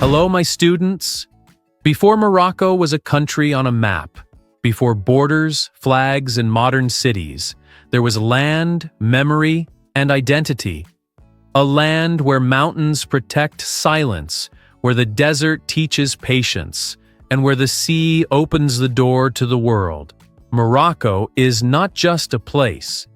Hello, my students. Before Morocco was a country on a map, before borders, flags, and modern cities, there was land, memory, and identity. A land where mountains protect silence, where the desert teaches patience, and where the sea opens the door to the world. Morocco is not just a place.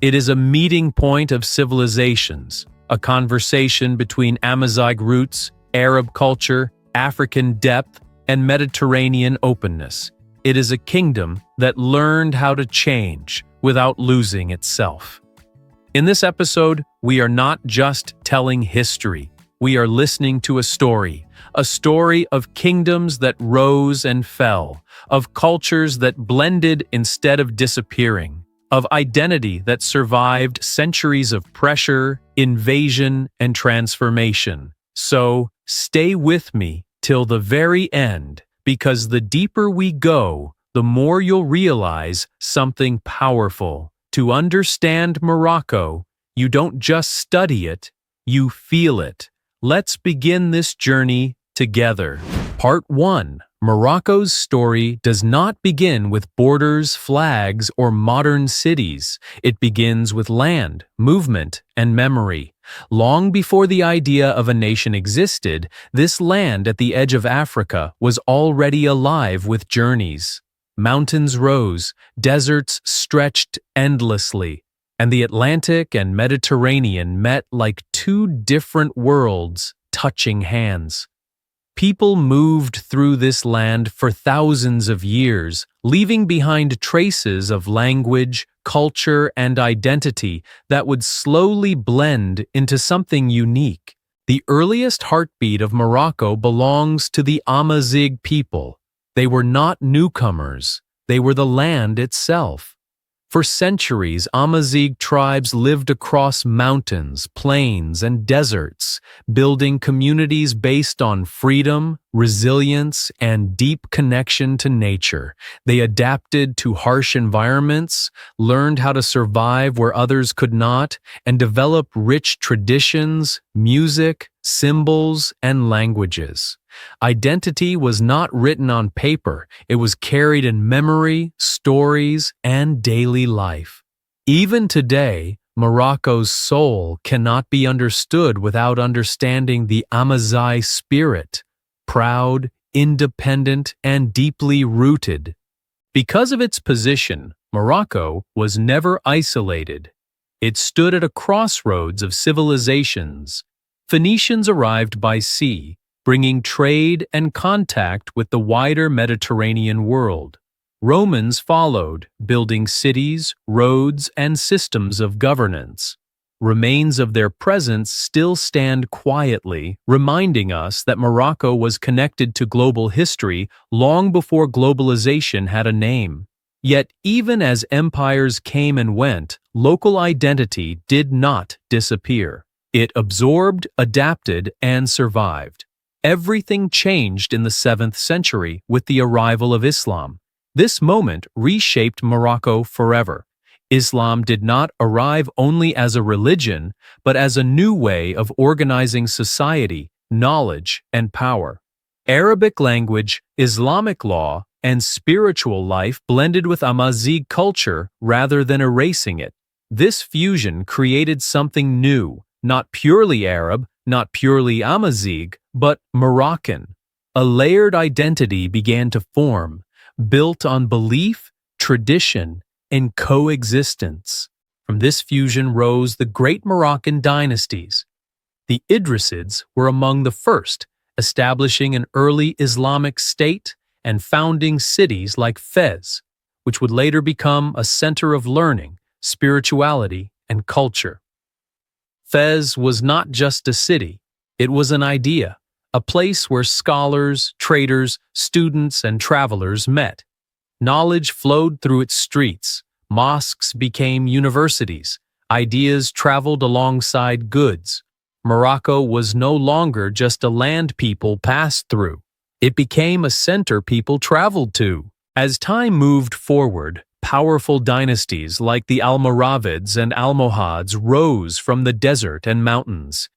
It is a meeting point of civilizations, a conversation between Amazigh roots, Arab culture, African depth, and Mediterranean openness. It is a kingdom that learned how to change without losing itself. In this episode, we are not just telling history. We are listening to a story of kingdoms that rose and fell, of cultures that blended instead of disappearing, of identity that survived centuries of pressure, invasion, and transformation. So, stay with me till the very end, because the deeper we go, the more you'll realize something powerful. To understand Morocco, you don't just study it, you feel it. Let's begin this journey together. Part 1. Morocco's story does not begin with borders, flags, or modern cities. It begins with land, movement, and memory. Long before the idea of a nation existed, this land at the edge of Africa was already alive with journeys. Mountains rose, deserts stretched endlessly, and the Atlantic and Mediterranean met like two different worlds touching hands. People moved through this land for thousands of years, leaving behind traces of language, culture, and identity that would slowly blend into something unique. The earliest heartbeat of Morocco belongs to the Amazigh people. They were not newcomers, they were the land itself. For centuries, Amazigh tribes lived across mountains, plains, and deserts, building communities based on freedom, resilience, and deep connection to nature. They adapted to harsh environments, learned how to survive where others could not, and developed rich traditions, music, symbols, and languages. Identity was not written on paper, it was carried in memory, stories, and daily life. Even today, Morocco's soul cannot be understood without understanding the Amazigh spirit, proud, independent, and deeply rooted. Because of its position, Morocco was never isolated. It stood at a crossroads of civilizations. Phoenicians arrived by sea, bringing trade and contact with the wider Mediterranean world. Romans followed, building cities, roads, and systems of governance. Remains of their presence still stand quietly, reminding us that Morocco was connected to global history long before globalization had a name. Yet even as empires came and went, local identity did not disappear. It absorbed, adapted, and survived. Everything changed in the 7th century with the arrival of Islam. This moment reshaped Morocco forever. Islam did not arrive only as a religion, but as a new way of organizing society, knowledge, and power. Arabic language, Islamic law, and spiritual life blended with Amazigh culture rather than erasing it. This fusion created something new, not purely Arab, not purely Amazigh, but Moroccan. A layered identity began to form, built on belief, tradition, and coexistence. From this fusion rose the great Moroccan dynasties. The Idrisids were among the first, establishing an early Islamic state and founding cities like Fez, which would later become a center of learning, spirituality, and culture. Fez was not just a city, it was an idea, a place where scholars, traders, students, and travelers met. Knowledge flowed through its streets, mosques became universities, ideas traveled alongside goods. Morocco was no longer just a land people passed through. It became a center people traveled to. As time moved forward, powerful dynasties like the Almoravids and Almohads rose from the desert and mountains.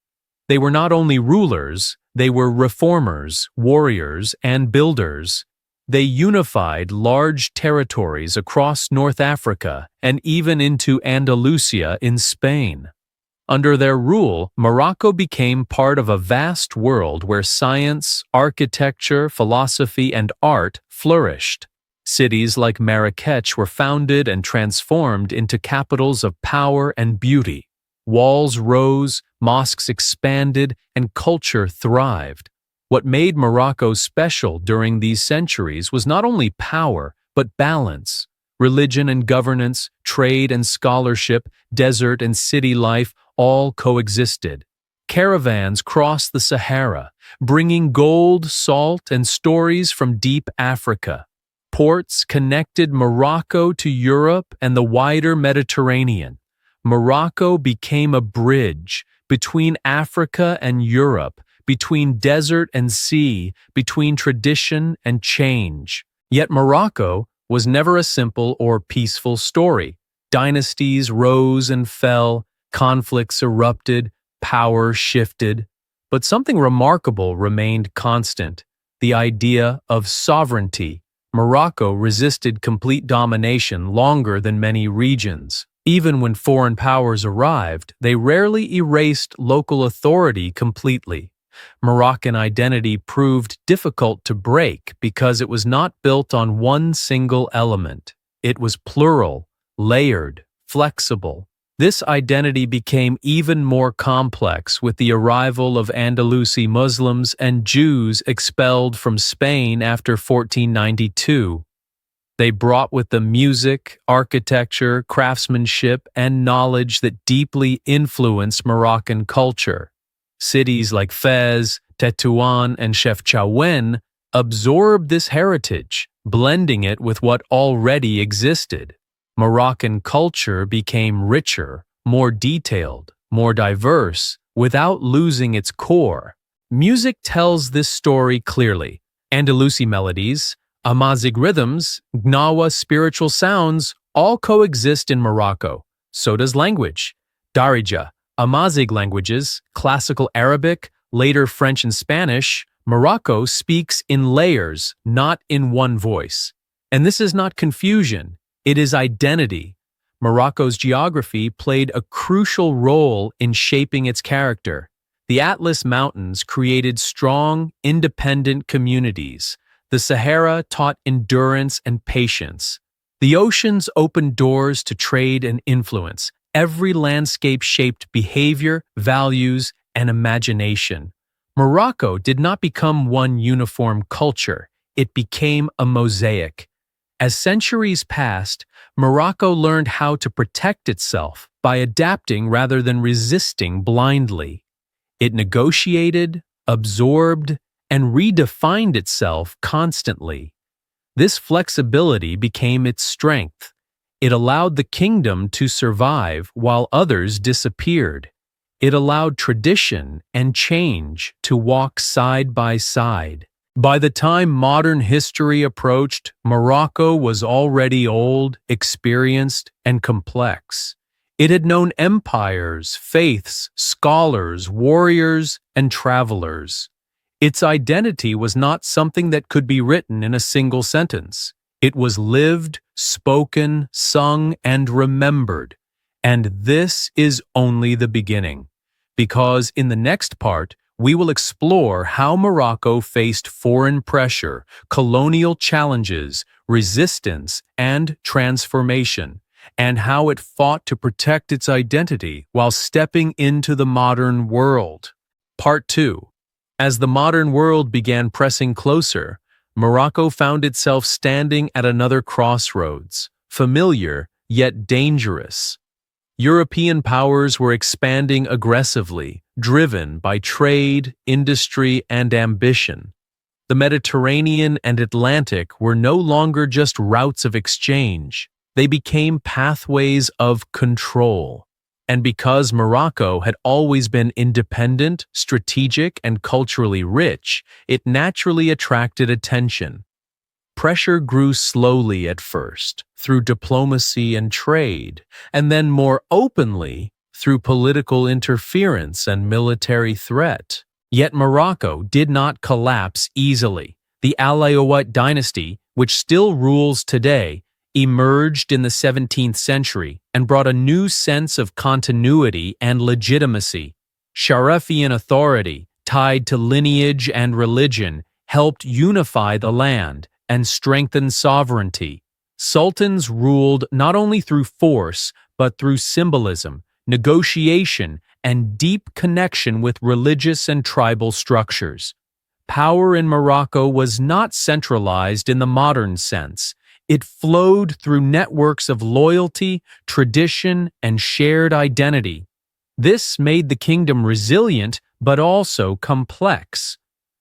They were not only rulers, They were reformers, warriors, and builders. They unified large territories across North Africa and even into Andalusia in Spain. Under their rule, Morocco became part of a vast world where science, architecture, philosophy, and art flourished. Cities like Marrakech were founded and transformed into capitals of power and beauty. Walls rose, mosques expanded, and culture thrived. What made Morocco special during these centuries was not only power, but balance. Religion and governance, trade and scholarship, desert and city life all coexisted. Caravans crossed the Sahara, bringing gold, salt, and stories from deep Africa. Ports connected Morocco to Europe and the wider Mediterranean. Morocco became a bridge between Africa and Europe, between desert and sea, between tradition and change. Yet Morocco was never a simple or peaceful story. Dynasties rose and fell, conflicts erupted, power shifted. But something remarkable remained constant: the idea of sovereignty. Morocco resisted complete domination longer than many regions. Even when foreign powers arrived, they rarely erased local authority completely. Moroccan identity proved difficult to break because it was not built on one single element. It was plural, layered, flexible. This identity became even more complex with the arrival of Andalusi Muslims and Jews expelled from Spain after 1492. They brought with them music, architecture, craftsmanship, and knowledge that deeply influenced Moroccan culture. Cities like Fez, Tétouan, and Chefchaouen absorbed this heritage, blending it with what already existed. Moroccan culture became richer, more detailed, more diverse, without losing its core. Music tells this story clearly. Andalusi melodies, Amazigh rhythms, Gnawa spiritual sounds all coexist in Morocco. So does language. Darija, Amazigh languages, classical Arabic, later French and Spanish, Morocco speaks in layers, not in one voice. And this is not confusion, it is identity. Morocco's geography played a crucial role in shaping its character. The Atlas Mountains created strong, independent communities. The Sahara taught endurance and patience. The oceans opened doors to trade and influence. Every landscape shaped behavior, values, and imagination. Morocco did not become one uniform culture. It became a mosaic. As centuries passed, Morocco learned how to protect itself by adapting rather than resisting blindly. It negotiated, absorbed, and redefined itself constantly. This flexibility became its strength. It allowed the kingdom to survive while others disappeared. It allowed tradition and change to walk side by side. By the time modern history approached, Morocco was already old, experienced, and complex. It had known empires, faiths, scholars, warriors, and travelers. Its identity was not something that could be written in a single sentence. It was lived, spoken, sung, and remembered. And this is only the beginning, because in the next part, we will explore how Morocco faced foreign pressure, colonial challenges, resistance, and transformation, and how it fought to protect its identity while stepping into the modern world. Part 2. As the modern world began pressing closer, Morocco found itself standing at another crossroads, familiar yet dangerous. European powers were expanding aggressively, driven by trade, industry, and ambition. The Mediterranean and Atlantic were no longer just routes of exchange. They became pathways of control. And because Morocco had always been independent, strategic, and culturally rich, it naturally attracted attention. Pressure grew slowly at first, through diplomacy and trade, and then more openly, through political interference and military threat. Yet Morocco did not collapse easily. The Alauite dynasty, which still rules today, emerged in the 17th century and brought a new sense of continuity and legitimacy. Sharifian authority, tied to lineage and religion, helped unify the land and strengthen sovereignty. Sultans ruled not only through force, but through symbolism, negotiation, and deep connection with religious and tribal structures. Power in Morocco was not centralized in the modern sense. It flowed through networks of loyalty, tradition, and shared identity. This made the kingdom resilient but also complex.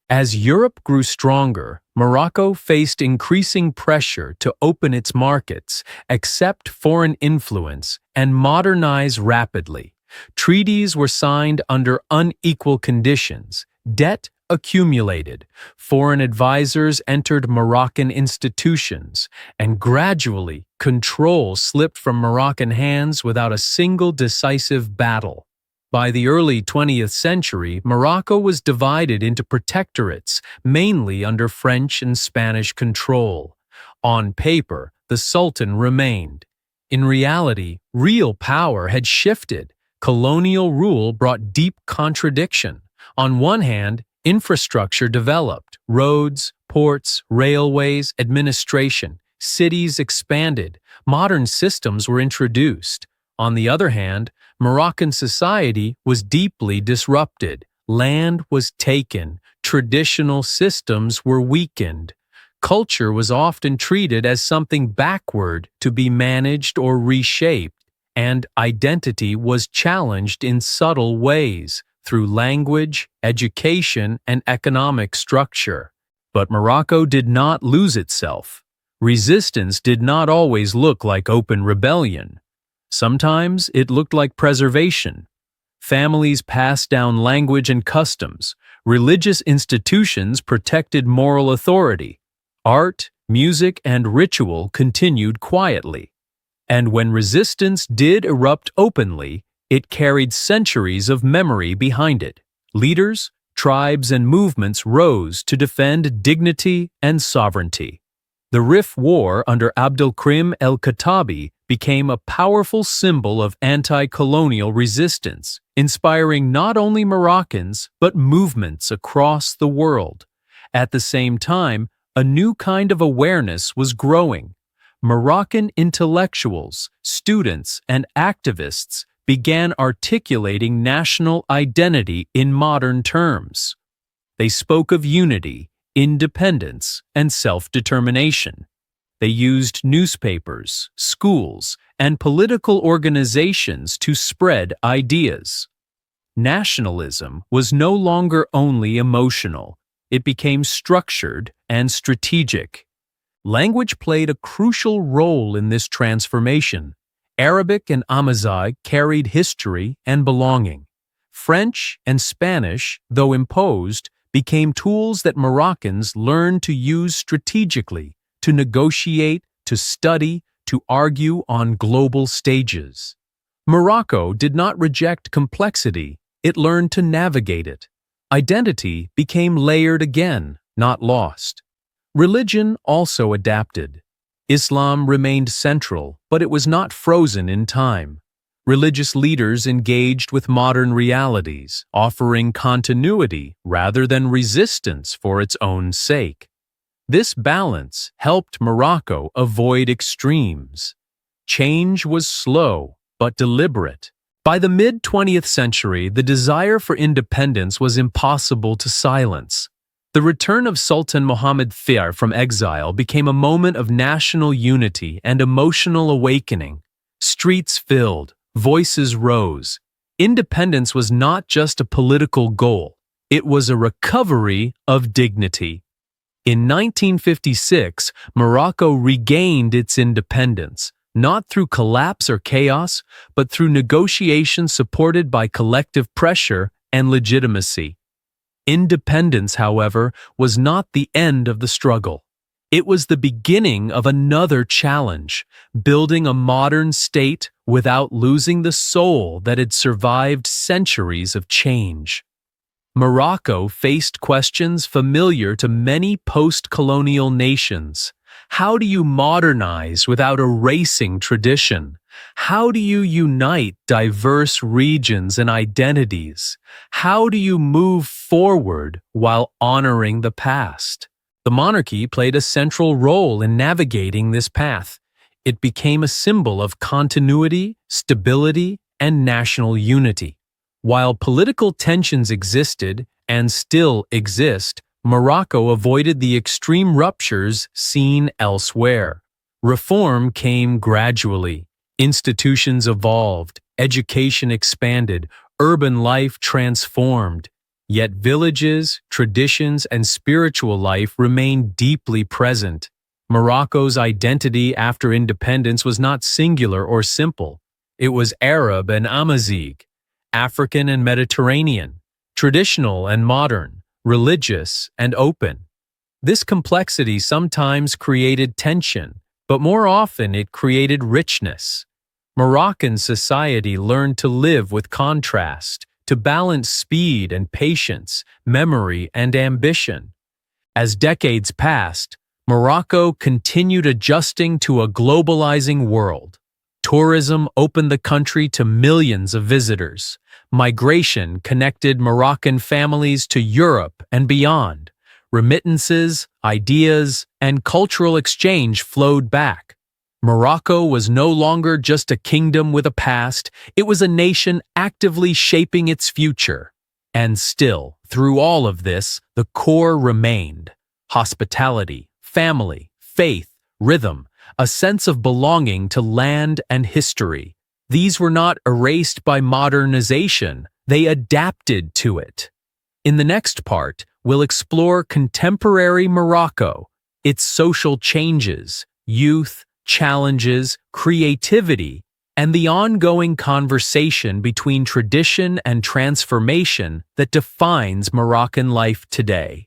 As Europe grew stronger, Morocco faced increasing pressure to open its markets, accept foreign influence, and modernize rapidly. Treaties were signed under unequal conditions. Debt accumulated. Foreign advisors entered Moroccan institutions, and gradually, control slipped from Moroccan hands without a single decisive battle. By the early 20th century, Morocco was divided into protectorates, mainly under French and Spanish control. On paper, the Sultan remained. In reality, real power had shifted. Colonial rule brought deep contradiction. On one hand, infrastructure developed: roads, ports, railways, administration. Cities expanded. Modern systems were introduced. On the other hand, Moroccan society was deeply disrupted. Land was taken. Traditional systems were weakened. Culture was often treated as something backward to be managed or reshaped, and identity was challenged in subtle ways through language, education, and economic structure. But Morocco did not lose itself. Resistance did not always look like open rebellion. Sometimes it looked like preservation. Families passed down language and customs. Religious institutions protected moral authority. Art, music, and ritual continued quietly. And when resistance did erupt openly, it carried centuries of memory behind it. Leaders, tribes, and movements rose to defend dignity and sovereignty. The Rif War under Abdelkrim el-Khattabi became a powerful symbol of anti-colonial resistance, inspiring not only Moroccans but movements across the world. At the same time, a new kind of awareness was growing. Moroccan intellectuals, students, and activists began articulating national identity in modern terms. They spoke of unity, independence, and self-determination. They used newspapers, schools, and political organizations to spread ideas. Nationalism was no longer only emotional. It became structured and strategic. Language played a crucial role in this transformation. Arabic and Amazigh carried history and belonging. French and Spanish, though imposed, became tools that Moroccans learned to use strategically, to negotiate, to study, to argue on global stages. Morocco did not reject complexity, it learned to navigate it. Identity became layered again, not lost. Religion also adapted. Islam remained central, but it was not frozen in time. Religious leaders engaged with modern realities, offering continuity rather than resistance for its own sake. This balance helped Morocco avoid extremes. Change was slow but deliberate. By the mid-20th century, the desire for independence was impossible to silence. The return of Sultan Mohammed IV from exile became a moment of national unity and emotional awakening. Streets filled, voices rose. Independence was not just a political goal, it was a recovery of dignity. In 1956, Morocco regained its independence, not through collapse or chaos, but through negotiation supported by collective pressure and legitimacy. Independence, however, was not the end of the struggle. It was the beginning of another challenge, building a modern state without losing the soul that had survived centuries of change. Morocco faced questions familiar to many post-colonial nations. How do you modernize without erasing tradition? How do you unite diverse regions and identities? How do you move forward while honoring the past? The monarchy played a central role in navigating this path. It became a symbol of continuity, stability, and national unity. While political tensions existed and still exist, Morocco avoided the extreme ruptures seen elsewhere. Reform came gradually. Institutions evolved, education expanded, urban life transformed. Yet villages, traditions, and spiritual life remained deeply present. Morocco's identity after independence was not singular or simple. It was Arab and Amazigh, African and Mediterranean, traditional and modern, religious and open. This complexity sometimes created tension, but more often it created richness. Moroccan society learned to live with contrast, to balance speed and patience, memory and ambition. As decades passed, Morocco continued adjusting to a globalizing world. Tourism opened the country to millions of visitors. Migration connected Moroccan families to Europe and beyond. Remittances, ideas, and cultural exchange flowed back. Morocco was no longer just a kingdom with a past, it was a nation actively shaping its future. And still, through all of this, the core remained: hospitality, family, faith, rhythm, a sense of belonging to land and history. These were not erased by modernization, they adapted to it. In the next part, we'll explore contemporary Morocco, its social changes, youth, challenges, creativity, and the ongoing conversation between tradition and transformation that defines Moroccan life today.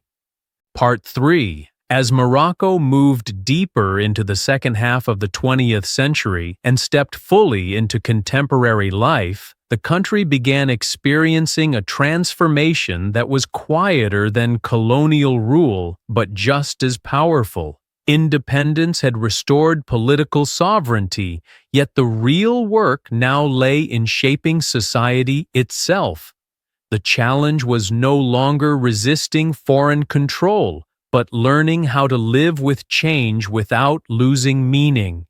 Part 3. As Morocco moved deeper into the second half of the 20th century and stepped fully into contemporary life, the country began experiencing a transformation that was quieter than colonial rule, but just as powerful. Independence had restored political sovereignty, yet the real work now lay in shaping society itself. The challenge was no longer resisting foreign control, but learning how to live with change without losing meaning.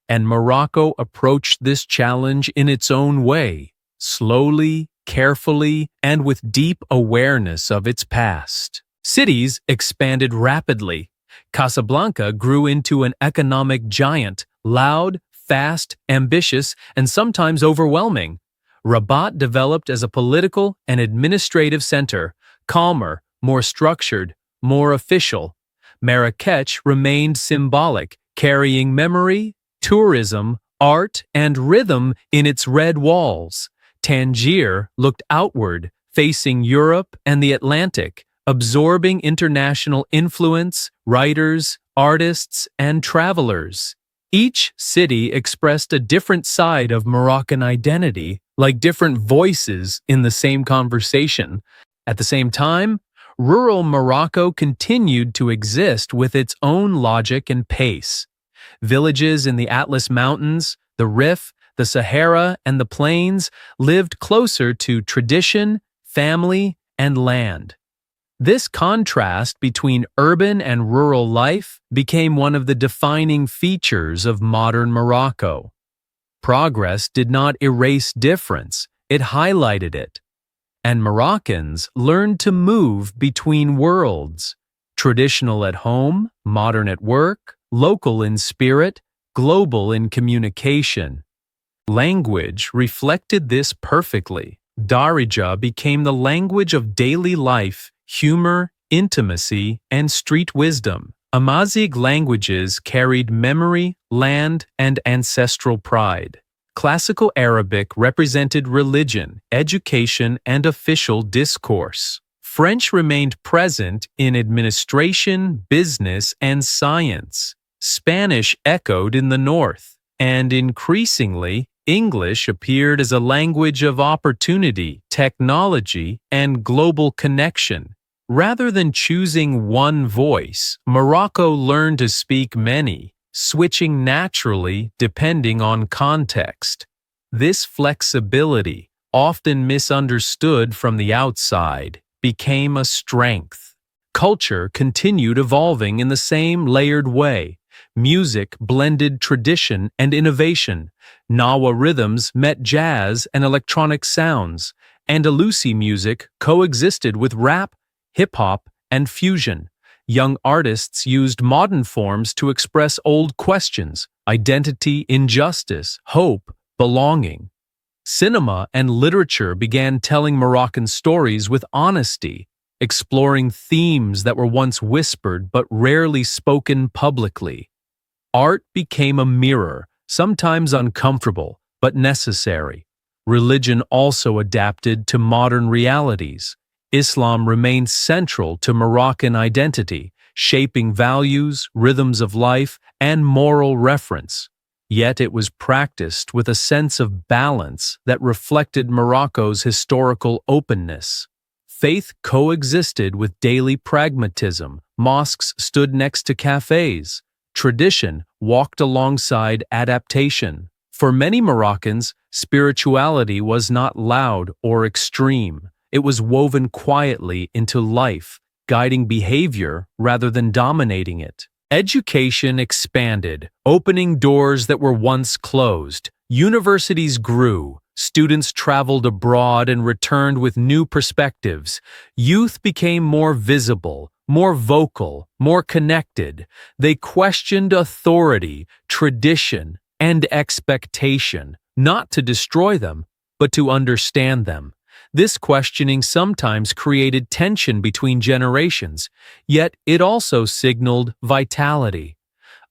And Morocco approached this challenge in its own way, slowly, carefully, and with deep awareness of its past. Cities expanded rapidly. Casablanca grew into an economic giant, loud, fast, ambitious, and sometimes overwhelming. Rabat developed as a political and administrative center, calmer, more structured, more official. Marrakech remained symbolic, carrying memory, tourism, art, and rhythm in its red walls. Tangier looked outward, facing Europe and the Atlantic, absorbing international influence, writers, artists, and travelers. Each city expressed a different side of Moroccan identity, like different voices in the same conversation. At the same time, rural Morocco continued to exist with its own logic and pace. Villages in the Atlas Mountains, the Rif, the Sahara, and the plains lived closer to tradition, family, and land. This contrast between urban and rural life became one of the defining features of modern Morocco. Progress did not erase difference, it highlighted it. And Moroccans learned to move between worlds, traditional at home, modern at work, local in spirit, global in communication. Language reflected this perfectly. Darija became the language of daily life, humor, intimacy, and street wisdom. Amazigh languages carried memory, land, and ancestral pride. Classical Arabic represented religion, education, and official discourse. French remained present in administration, business, and science. Spanish echoed in the north, and increasingly, English appeared as a language of opportunity, technology, and global connection. Rather than choosing one voice, Morocco learned to speak many, switching naturally depending on context. This flexibility, often misunderstood from the outside, became a strength. Culture continued evolving in the same layered way. Music blended tradition and innovation. Nawa rhythms met jazz and electronic sounds. Andalusi music coexisted with rap, hip-hop, and fusion. Young artists used modern forms to express old questions: identity, injustice, hope, belonging. Cinema and literature began telling Moroccan stories with honesty, exploring themes that were once whispered but rarely spoken publicly. Art became a mirror, sometimes uncomfortable, but necessary. Religion also adapted to modern realities. Islam remained central to Moroccan identity, shaping values, rhythms of life, and moral reference. Yet it was practiced with a sense of balance that reflected Morocco's historical openness. Faith coexisted with daily pragmatism. Mosques stood next to cafes. Tradition walked alongside adaptation. For many Moroccans, spirituality was not loud or extreme. It was woven quietly into life, guiding behavior rather than dominating it. Education expanded, opening doors that were once closed. Universities grew. Students traveled abroad and returned with new perspectives. Youth became more visible, more vocal, more connected. They questioned authority, tradition, and expectation, not to destroy them, but to understand them. This questioning sometimes created tension between generations, yet it also signaled vitality.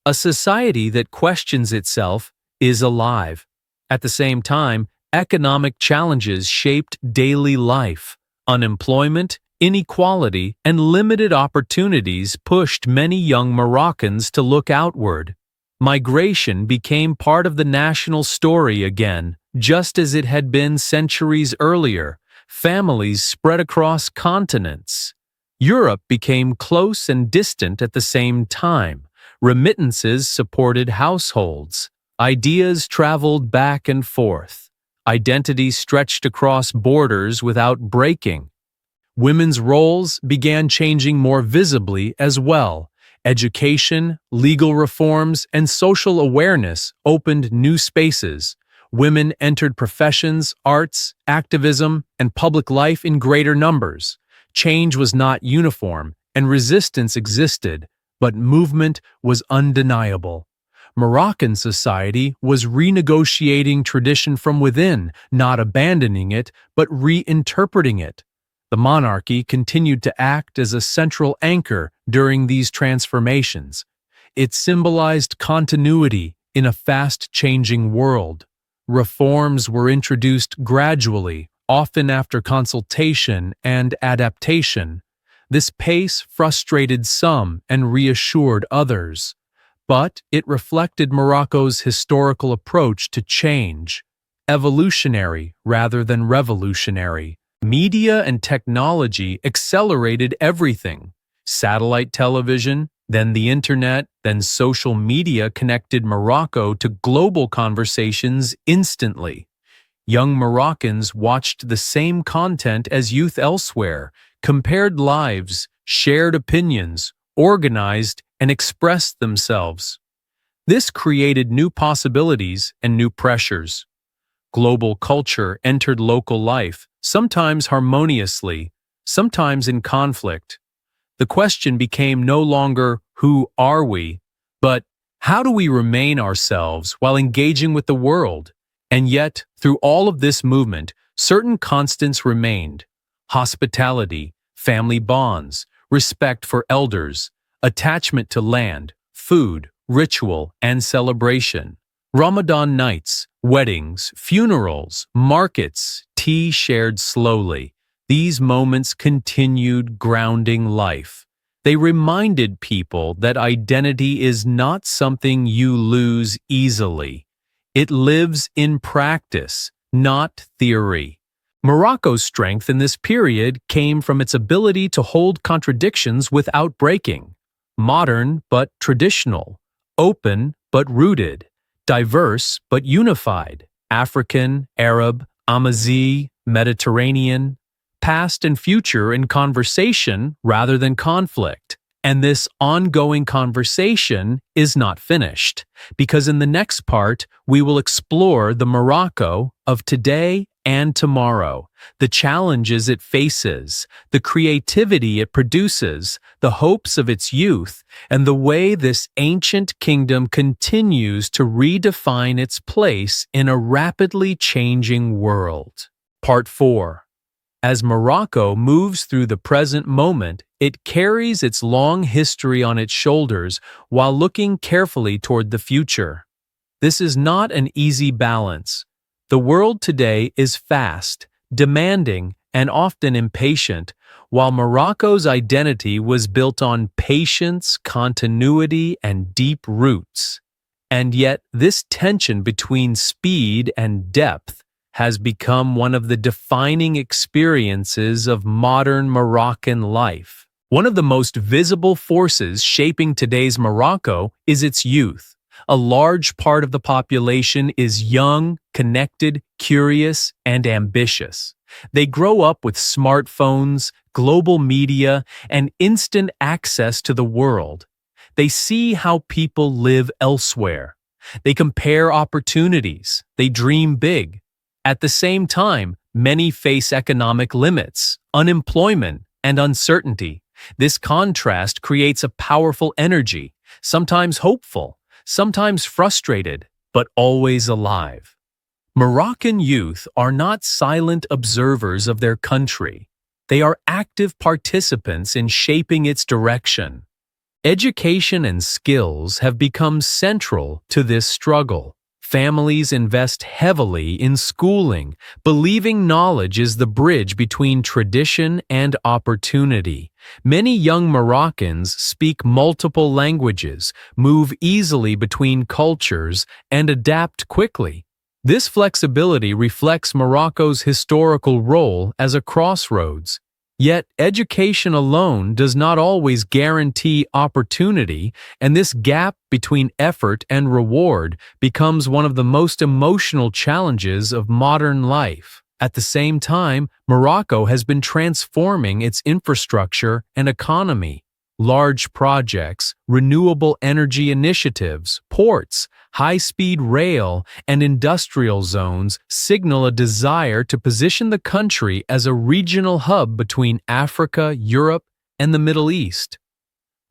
A society that questions itself is alive. At the same time, economic challenges shaped daily life. Unemployment, inequality, and limited opportunities pushed many young Moroccans to look outward. Migration became part of the national story again, just as it had been centuries earlier. Families spread across continents. Europe became close and distant at the same time. Remittances supported households. Ideas traveled back and forth. Identity stretched across borders without breaking. Women's roles began changing more visibly as well. Education, legal reforms, and social awareness opened new spaces. Women entered professions, arts, activism, and public life in greater numbers. Change was not uniform, and resistance existed, but movement was undeniable. Moroccan society was renegotiating tradition from within, not abandoning it, but reinterpreting it. The monarchy continued to act as a central anchor during these transformations. It symbolized continuity in a fast-changing world. Reforms were introduced gradually, often after consultation and adaptation. This pace frustrated some and reassured others, but it reflected Morocco's historical approach to change, evolutionary rather than revolutionary. Media and technology accelerated everything. Satellite television, then the internet, then social media connected Morocco to global conversations instantly. Young Moroccans watched the same content as youth elsewhere, compared lives, shared opinions, organized, and expressed themselves. This created new possibilities and new pressures. Global culture entered local life, sometimes harmoniously, sometimes in conflict. The question became no longer, who are we, but how do we remain ourselves while engaging with the world? And yet, through all of this movement, certain constants remained: hospitality, family bonds, respect for elders, attachment to land, food, ritual, and celebration. Ramadan nights, weddings, funerals, markets, tea shared slowly. These moments continued grounding life. They reminded people that identity is not something you lose easily. It lives in practice, not theory. Morocco's strength in this period came from its ability to hold contradictions without breaking. Modern but traditional, open but rooted, diverse but unified, African, Arab, Amazigh, Mediterranean, past and future in conversation rather than conflict. And this ongoing conversation is not finished, because in the next part, we will explore the Morocco of today and tomorrow, the challenges it faces, the creativity it produces, the hopes of its youth, and the way this ancient kingdom continues to redefine its place in a rapidly changing world. Part 4. As Morocco moves through the present moment, it carries its long history on its shoulders while looking carefully toward the future. This is not an easy balance. The world today is fast, demanding, and often impatient, while Morocco's identity was built on patience, continuity, and deep roots. And yet, this tension between speed and depth has become one of the defining experiences of modern Moroccan life. One of the most visible forces shaping today's Morocco is its youth. A large part of the population is young, connected, curious, and ambitious. They grow up with smartphones, global media, and instant access to the world. They see how people live elsewhere. They compare opportunities. They dream big. At the same time, many face economic limits, unemployment, and uncertainty. This contrast creates a powerful energy, sometimes hopeful, sometimes frustrated, but always alive. Moroccan youth are not silent observers of their country. They are active participants in shaping its direction. Education and skills have become central to this struggle. Families invest heavily in schooling, believing knowledge is the bridge between tradition and opportunity. Many young Moroccans speak multiple languages, move easily between cultures, and adapt quickly. This flexibility reflects Morocco's historical role as a crossroads. Yet, education alone does not always guarantee opportunity, and this gap between effort and reward becomes one of the most emotional challenges of modern life. At the same time, Morocco has been transforming its infrastructure and economy. Large projects, renewable energy initiatives, ports, high-speed rail, and industrial zones signal a desire to position the country as a regional hub between Africa, Europe, and the Middle East.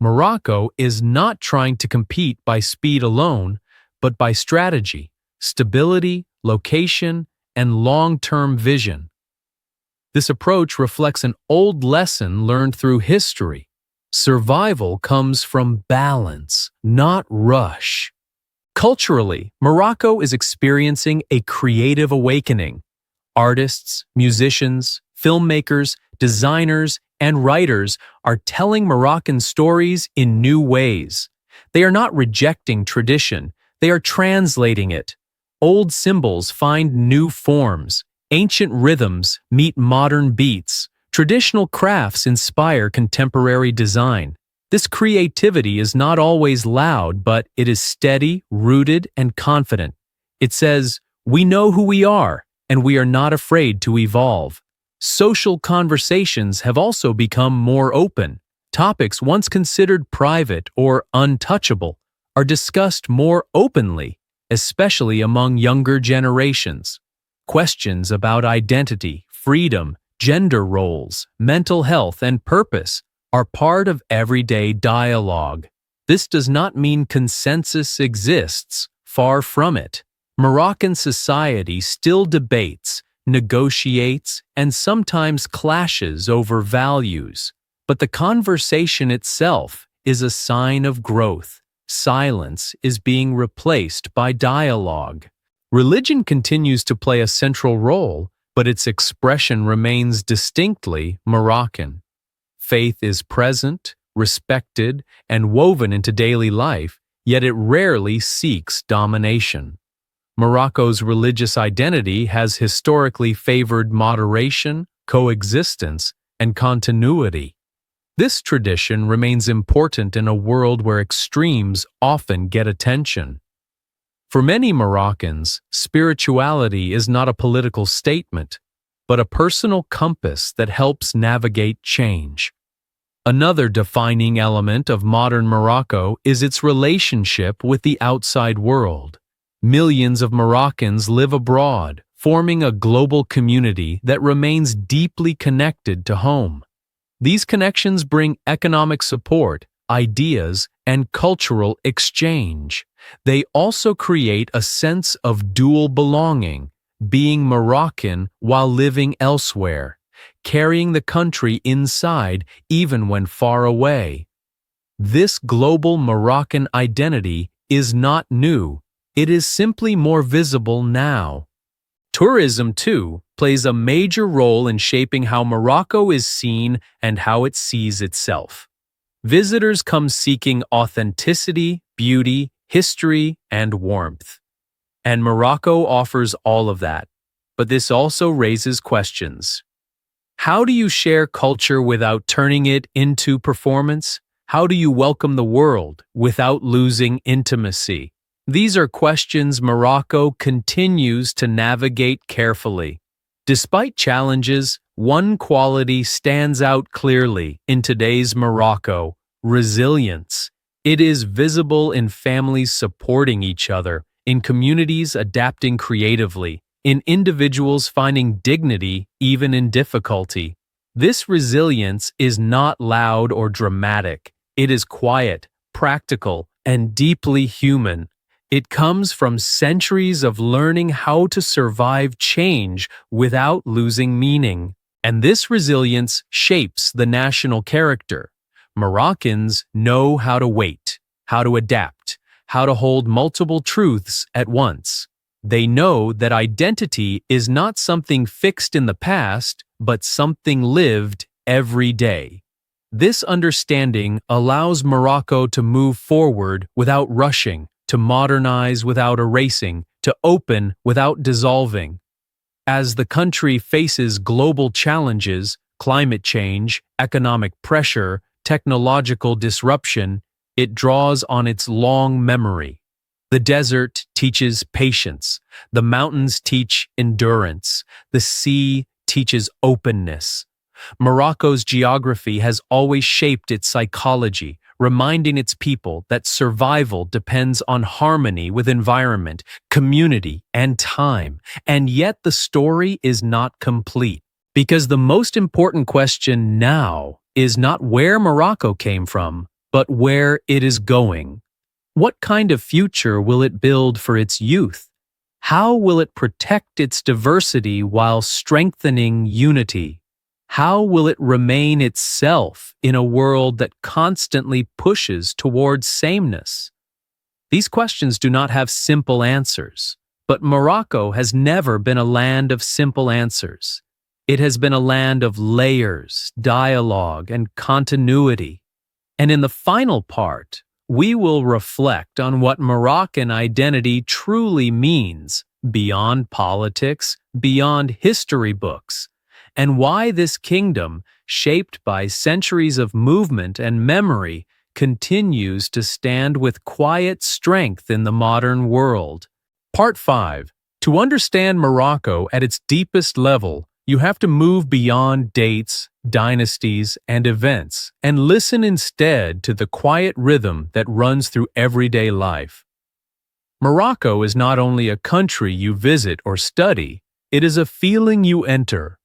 Morocco is not trying to compete by speed alone, but by strategy, stability, location, and long-term vision. This approach reflects an old lesson learned through history. Survival comes from balance, not rush. Culturally, Morocco is experiencing a creative awakening. Artists, musicians, filmmakers, designers, and writers are telling Moroccan stories in new ways. They are not rejecting tradition, they are translating it. Old symbols find new forms. Ancient rhythms meet modern beats. Traditional crafts inspire contemporary design. This creativity is not always loud, but it is steady, rooted, and confident. It says, "We know who we are, and we are not afraid to evolve." Social conversations have also become more open. Topics once considered private or untouchable are discussed more openly, especially among younger generations. Questions about identity, freedom, gender roles, mental health, and purpose are part of everyday dialogue. This does not mean consensus exists, far from it. Moroccan society still debates, negotiates, and sometimes clashes over values. But the conversation itself is a sign of growth. Silence is being replaced by dialogue. Religion continues to play a central role, but its expression remains distinctly Moroccan. Faith is present, respected, and woven into daily life, yet it rarely seeks domination. Morocco's religious identity has historically favored moderation, coexistence, and continuity. This tradition remains important in a world where extremes often get attention. For many Moroccans, spirituality is not a political statement, but a personal compass that helps navigate change. Another defining element of modern Morocco is its relationship with the outside world. Millions of Moroccans live abroad, forming a global community that remains deeply connected to home. These connections bring economic support, ideas, and cultural exchange. They also create a sense of dual belonging, being Moroccan while living elsewhere, carrying the country inside even when far away. This global Moroccan identity is not new, it is simply more visible now. Tourism, too, plays a major role in shaping how Morocco is seen and how it sees itself. Visitors come seeking authenticity, beauty, history, and warmth. And Morocco offers all of that. But this also raises questions. How do you share culture without turning it into performance? How do you welcome the world without losing intimacy? These are questions Morocco continues to navigate carefully. Despite challenges, one quality stands out clearly in today's Morocco: resilience. It is visible in families supporting each other, in communities adapting creatively, in individuals finding dignity even in difficulty. This resilience is not loud or dramatic. It is quiet, practical, and deeply human. It comes from centuries of learning how to survive change without losing meaning. And this resilience shapes the national character. Moroccans know how to wait, how to adapt, how to hold multiple truths at once. They know that identity is not something fixed in the past, but something lived every day. This understanding allows Morocco to move forward without rushing, to modernize without erasing, to open without dissolving. As the country faces global challenges, climate change, economic pressure, technological disruption, it draws on its long memory. The desert teaches patience, the mountains teach endurance, the sea teaches openness. Morocco's geography has always shaped its psychology, reminding its people that survival depends on harmony with environment, community, and time. And yet the story is not complete, because the most important question now is not where Morocco came from, but where it is going. What kind of future will it build for its youth? How will it protect its diversity while strengthening unity? How will it remain itself in a world that constantly pushes towards sameness? These questions do not have simple answers, but Morocco has never been a land of simple answers. It has been a land of layers, dialogue, and continuity. And in the final part, we will reflect on what Moroccan identity truly means, beyond politics, beyond history books, and why this kingdom, shaped by centuries of movement and memory, continues to stand with quiet strength in the modern world. Part 5. To understand Morocco at its deepest level, you have to move beyond dates, dynasties, and events, and listen instead to the quiet rhythm that runs through everyday life. Morocco is not only a country you visit or study, it is a feeling you enter.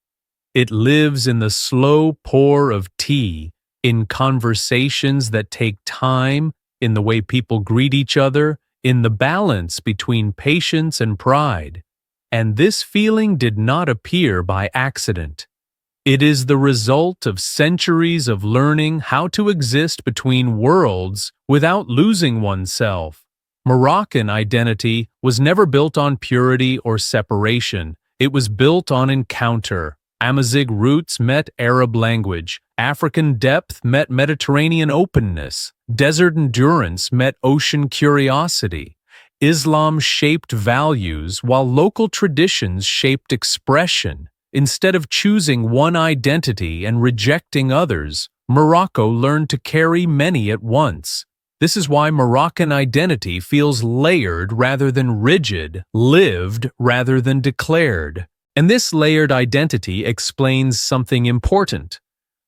It lives in the slow pour of tea, in conversations that take time, in the way people greet each other, in the balance between patience and pride. And this feeling did not appear by accident. It is the result of centuries of learning how to exist between worlds without losing oneself. Moroccan identity was never built on purity or separation. It was built on encounter. Amazigh roots met Arab language. African depth met Mediterranean openness. Desert endurance met ocean curiosity. Islam shaped values while local traditions shaped expression. Instead of choosing one identity and rejecting others, Morocco learned to carry many at once. This is why Moroccan identity feels layered rather than rigid, lived rather than declared. And this layered identity explains something important.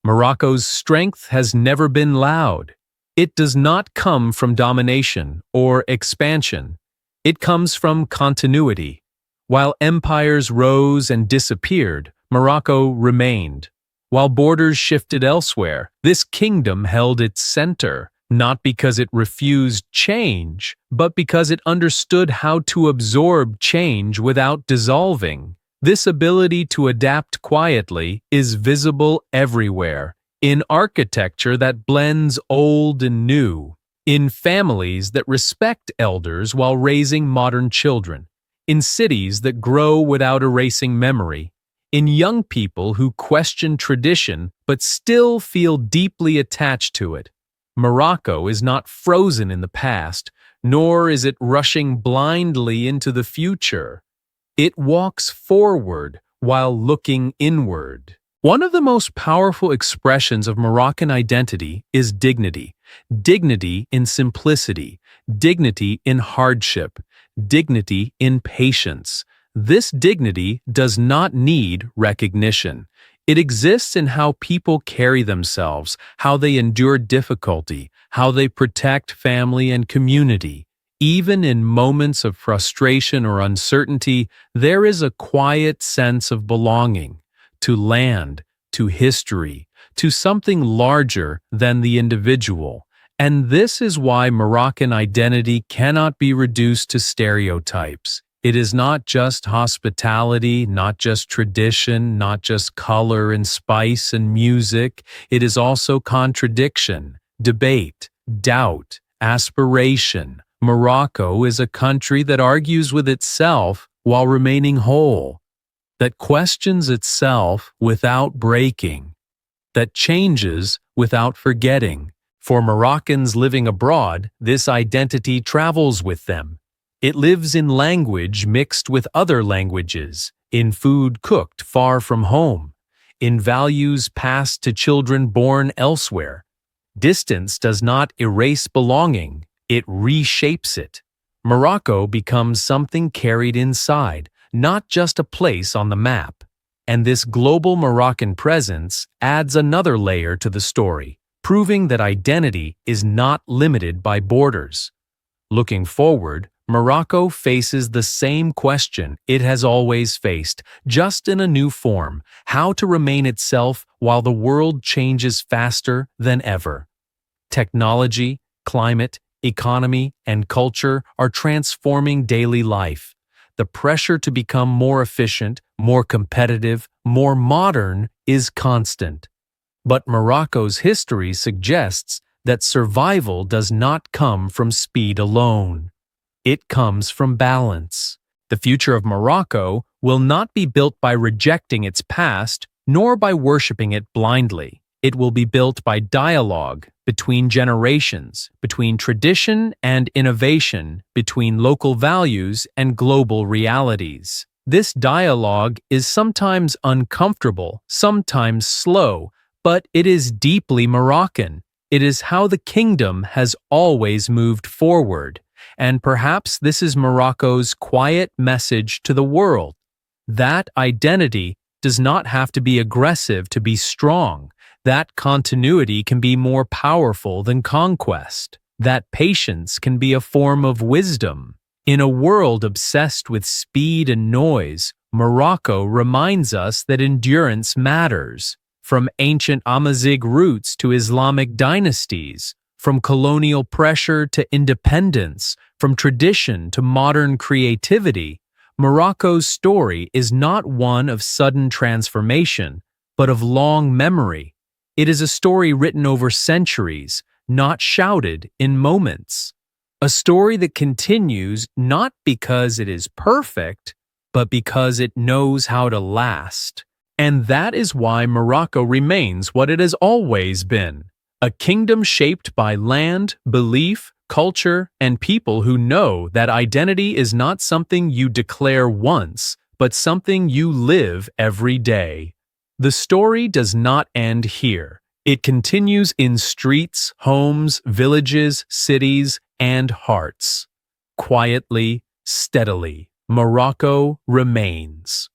Morocco's strength has never been loud. It does not come from domination or expansion. It comes from continuity. While empires rose and disappeared, Morocco remained. While borders shifted elsewhere, this kingdom held its center, not because it refused change, but because it understood how to absorb change without dissolving. This ability to adapt quietly is visible everywhere, in architecture that blends old and new, in families that respect elders while raising modern children, in cities that grow without erasing memory, in young people who question tradition but still feel deeply attached to it. Morocco is not frozen in the past, nor is it rushing blindly into the future. It walks forward while looking inward. One of the most powerful expressions of Moroccan identity is dignity. Dignity in simplicity, dignity in hardship, dignity in patience. This dignity does not need recognition. It exists in how people carry themselves, how they endure difficulty, how they protect family and community. Even in moments of frustration or uncertainty, there is a quiet sense of belonging to land, to history, to something larger than the individual. And this is why Moroccan identity cannot be reduced to stereotypes. It is not just hospitality, not just tradition, not just color and spice and music. It is also contradiction, debate, doubt, aspiration. Morocco is a country that argues with itself while remaining whole, that questions itself without breaking, that changes without forgetting. For Moroccans living abroad, this identity travels with them. It lives in language mixed with other languages, in food cooked far from home, in values passed to children born elsewhere. Distance does not erase belonging, it reshapes it. Morocco becomes something carried inside, not just a place on the map. And this global Moroccan presence adds another layer to the story, proving that identity is not limited by borders. Looking forward, Morocco faces the same question it has always faced, just in a new form: how to remain itself while the world changes faster than ever. Technology, climate, economy, and culture are transforming daily life. The pressure to become more efficient, more competitive, more modern is constant. But Morocco's history suggests that survival does not come from speed alone. It comes from balance. The future of Morocco will not be built by rejecting its past, nor by worshiping it blindly. It will be built by dialogue between generations, between tradition and innovation, between local values and global realities. This dialogue is sometimes uncomfortable, sometimes slow, but it is deeply Moroccan. It is how the kingdom has always moved forward. And perhaps this is Morocco's quiet message to the world. That identity does not have to be aggressive to be strong. That continuity can be more powerful than conquest. That patience can be a form of wisdom. In a world obsessed with speed and noise, Morocco reminds us that endurance matters. From ancient Amazigh roots to Islamic dynasties, from colonial pressure to independence, from tradition to modern creativity, Morocco's story is not one of sudden transformation, but of long memory. It is a story written over centuries, not shouted in moments. A story that continues not because it is perfect, but because it knows how to last. And that is why Morocco remains what it has always been: a kingdom shaped by land, belief, culture, and people who know that identity is not something you declare once, but something you live every day. The story does not end here. It continues in streets, homes, villages, cities, and hearts. Quietly, steadily, Morocco remains.